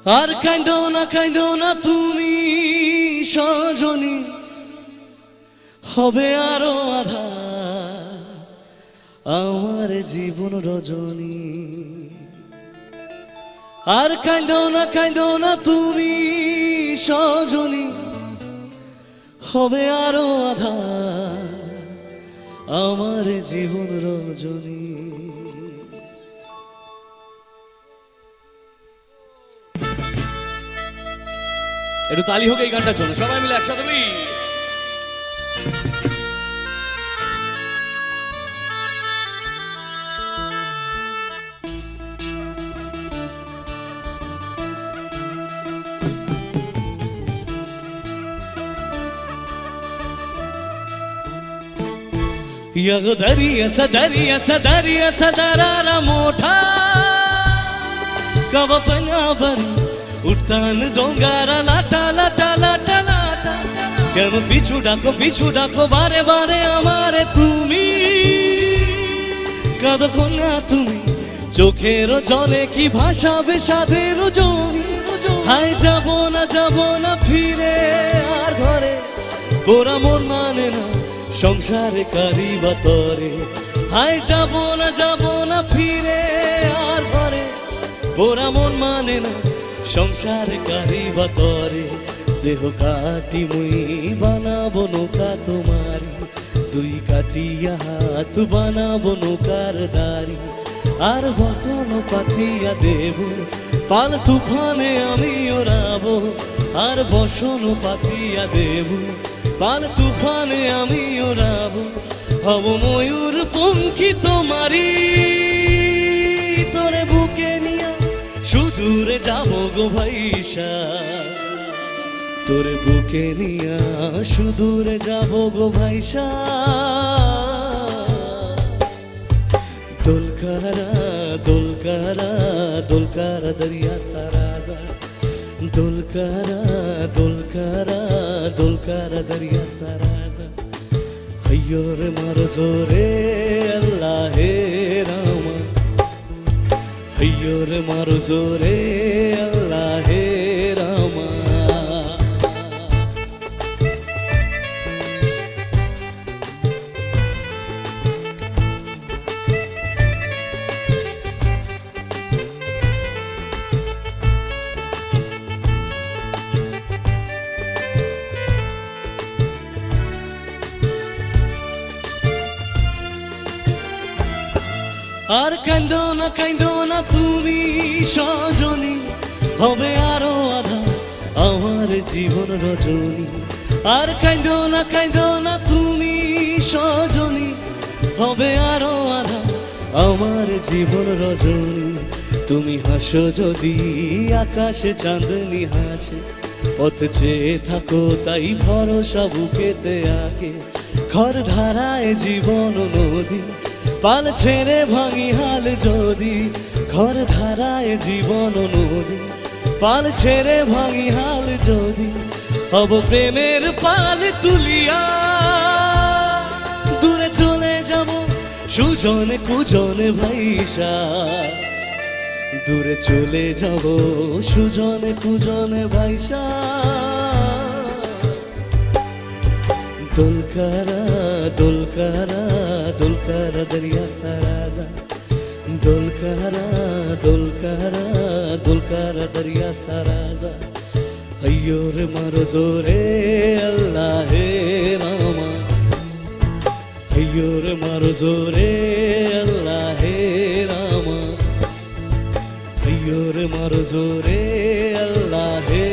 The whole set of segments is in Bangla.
আর কাঁদো না তুমি সজনী, হবে আরো আধার আমার জীবন রজনী। আর কাঁদো না তুমি সজনী, হবে আরো আধার আমার জীবন রজনী। একটু তালি হোক এই গানটার জন্য, সবাই মিলে একসাথে दरियाचा दरारा मोठा कवा पणाभरी उठतान डोंगारा लाटा लाटा लाटा लाटा। কেন পিছু ডাকো বারে বারে আমারে তুমি, কাঁদো না তুমি চোখের জলে কি ভাসাবে সাধের জমি। হায় যাব না ফিরে আর ঘরে, গোরা মন মানে না সংসারে কারিবা তরে। হায় যাব না ফিরে আর ঘরে, গোরা মন মানে না সংসারে কারিবা তরে। দেহ কাটি মুই বানাবো নৌকা তোমারি, দুই কাটিয়া হাত বানাবো নৌকার দাড়ি। আর বচন পাতিয়া দেব পাল তুফানে আমি ওড়াবো, আর বসন পাতিয়া দেব পাল তুফানে আমি ওড়াবো। হব ময়ূর পঙ্খী তোমারি, তোরে বুকে নিয়া সুদূরে যাবো গো ভাইসা। তোরে বুকে নিয়া সুদূরে যাবো গো ভাইসা। দোলকারা দোলকারা দোলকারা দরিয়া সারাজা, দোলকারা দোলকারা দোলকারা দরিয়া সারাজা। হইয়ো রে মারো জোরে আল্লাহ হে রামা, হইয়ো রে মারো জোরে আল্লাহ হে রামা। আর কাঁদো না তুমি সজনী, হবে আরো আধার আমার জীবন রজনী। আর কাঁদো না তুমি সজনী, হবে আরো আধার আমার জীবন রজনী। তুমি হাসো যদি আকাশে চাঁদনি হাসে, পথ চেয়ে থাকো তাই ভরসা বুকেতে আঁকে। ঘর ধারায় জীবন নদী, পাল ছেড়ে ভাঙি হাল যদি। ঘর ধারায় জীবন নদী, পাল ছেড়ে ভাঙি হাল যদি। হব প্রেমের পাল তুলিয়া দূরে চলে যাব সুজনে কুজনে ভাইসা। দূরে চলে যাব সুজনে কুজনে ভাইসা। দোলকারা দোলকারা দোলকারা দরিয়া সারাজা, দোলকারা দোলকারা দোলকারা দরিয়া সারাজা। হইয়ো রে মারো জোরে আল্লাহ হে রামা, হইয়ো রে মারো জোরে আল্লাহ হে রামা, হইয়ো রে মারো জোরে আল্লাহ হে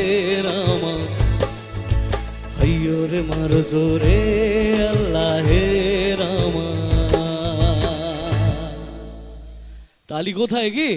রামা, হইয়ো রে মারো জোরে আল্লাহ হে রামা। তালি কোথায় কি?